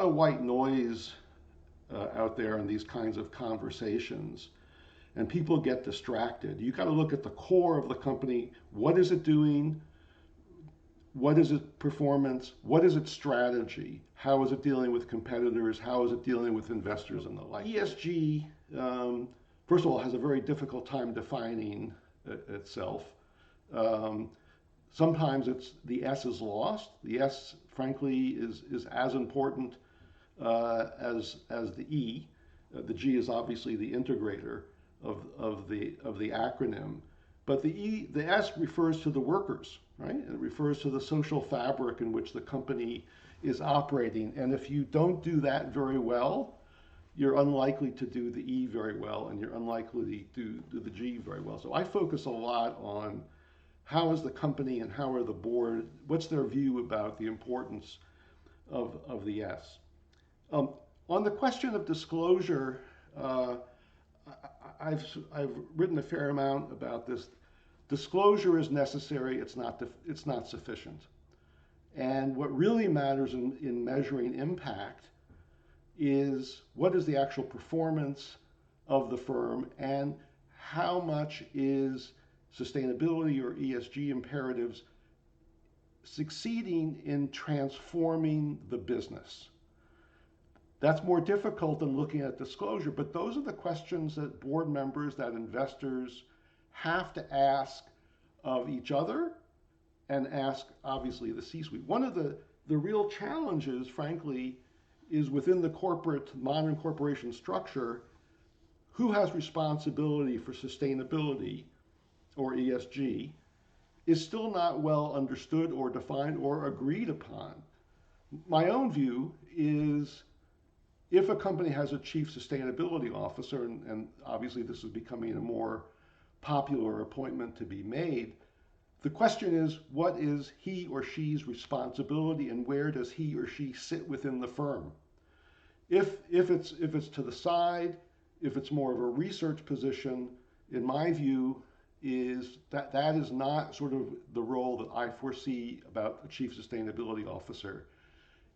of white noise out there in these kinds of conversations, and people get distracted. You got to look at the core of the company. What is it doing? What is its performance? What is its strategy? How is it dealing with competitors? How is it dealing with investors and the like? ESG, first of all, has a very difficult time defining itself. Um, Sometimes the S is lost. The S, frankly, is as important as the E. The G is obviously the integrator of the acronym. But the S refers to the workers, right? It refers to the social fabric in which the company is operating. And if you don't do that very well, you're unlikely to do the E very well, and you're unlikely to do the G very well. So I focus a lot on how is the company and how are the board, what's their view about the importance of the S. On the question of disclosure, I've written a fair amount about this. Disclosure is necessary, it's not sufficient. And what really matters in measuring impact is what is the actual performance of the firm and how much is sustainability or ESG imperatives succeeding in transforming the business. That's more difficult than looking at disclosure, but those are the questions that board members, that investors have to ask of each other and ask, obviously, the C-suite. One of the real challenges, frankly, is within the modern corporation structure, who has responsibility for sustainability or ESG is still not well understood or defined or agreed upon. My own view is if a company has a chief sustainability officer, and obviously this is becoming a more popular appointment to be made, the question is, what is he or she's responsibility and where does he or she sit within the firm? If it's to the side, if it's more of a research position, in my view, is that is not sort of the role that I foresee about a chief sustainability officer.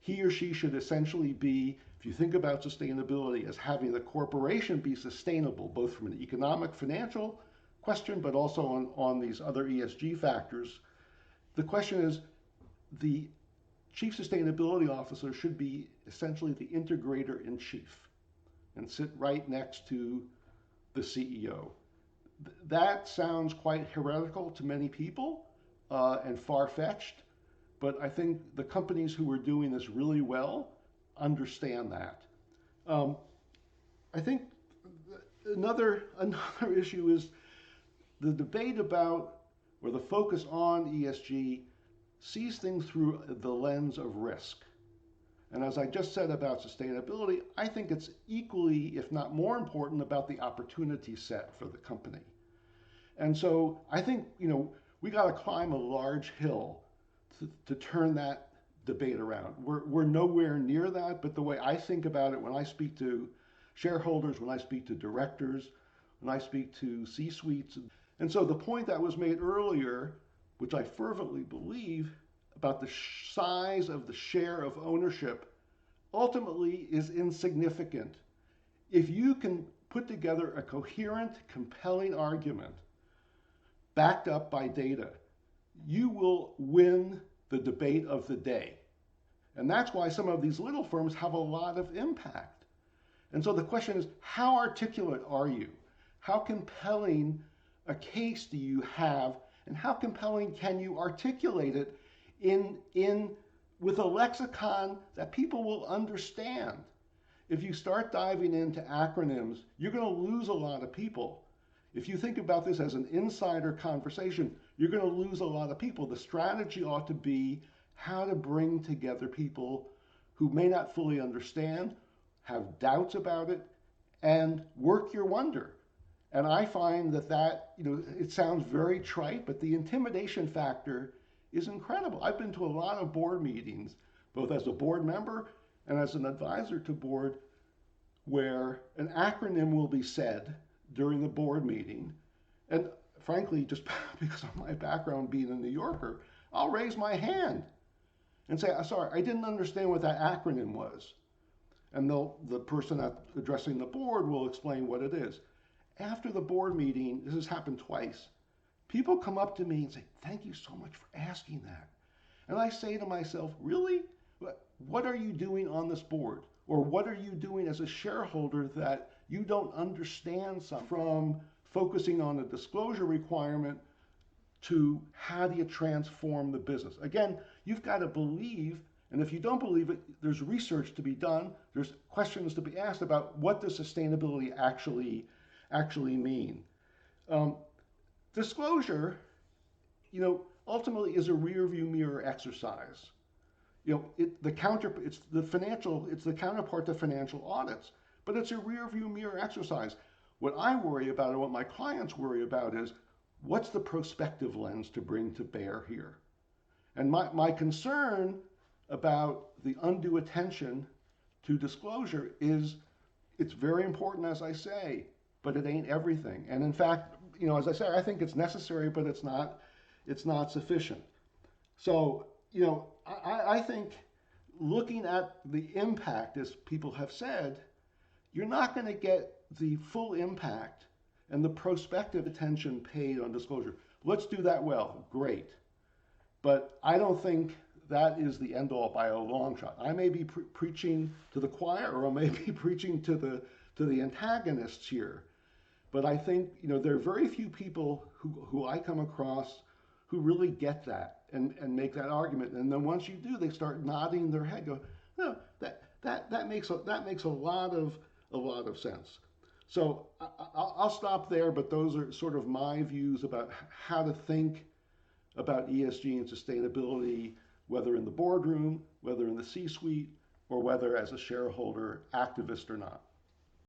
He or she should essentially be, if you think about sustainability as having the corporation be sustainable, both from an economic, financial question, but also on these other ESG factors. The question is, the chief sustainability officer should be essentially the integrator in chief and sit right next to the CEO. That sounds quite heretical to many people and far-fetched, but I think the companies who are doing this really well understand that. I think another issue is the debate about, or the focus on ESG sees things through the lens of risk. And as I just said about sustainability, I think it's equally, if not more important, about the opportunity set for the company. And so I think, we got to climb a large hill to turn that debate around. We're nowhere near that, but the way I think about it when I speak to shareholders, when I speak to directors, when I speak to C-suites. And so the point that was made earlier, which I fervently believe, about the size of the share of ownership ultimately is insignificant. If you can put together a coherent, compelling argument backed up by data, you will win the debate of the day. And that's why some of these little firms have a lot of impact. And so the question is, how articulate are you? How compelling a case do you have, and how compelling can you articulate it with a lexicon that people will understand? If you start diving into acronyms, you're going to lose a lot of people. If you think about this as an insider conversation, you're going to lose a lot of people. The strategy ought to be how to bring together people who may not fully understand, have doubts about it, and work your wonder. And I find that it sounds very trite, but the intimidation factor is incredible. I've been to a lot of board meetings, both as a board member and as an advisor to board, where an acronym will be said during the board meeting. And frankly, just because of my background being a New Yorker, I'll raise my hand and say, sorry, I didn't understand what that acronym was. And the person addressing the board will explain what it is. After the board meeting, this has happened twice, people come up to me and say, "Thank you so much for asking that." And I say to myself, "Really? What are you doing on this board? Or what are you doing as a shareholder that you don't understand something?" From focusing on a disclosure requirement to how do you transform the business. Again, you've got to believe, and if you don't believe it, there's research to be done, there's questions to be asked about what does sustainability actually mean. Um, Disclosure, ultimately is a rear view mirror exercise. It's the counterpart to financial audits, but it's a rear view mirror exercise. What I worry about and what my clients worry about is what's the prospective lens to bring to bear here? And my concern about the undue attention to disclosure is it's very important, as I say, but it ain't everything. And in fact, as I say, I think it's necessary, but it's not sufficient. So, I think looking at the impact, as people have said, you're not going to get the full impact and the prospective attention paid on disclosure. Let's do that well, great. But I don't think that is the end all by a long shot. I may be preaching to the choir, or I may be preaching to the antagonists here. But I think there are very few people who I come across who really get that and make that argument. And then once you do, they start nodding their head, go, no, that makes a lot of sense. So I'll stop there. But those are sort of my views about how to think about ESG and sustainability, whether in the boardroom, whether in the C-suite, or whether as a shareholder, activist or not.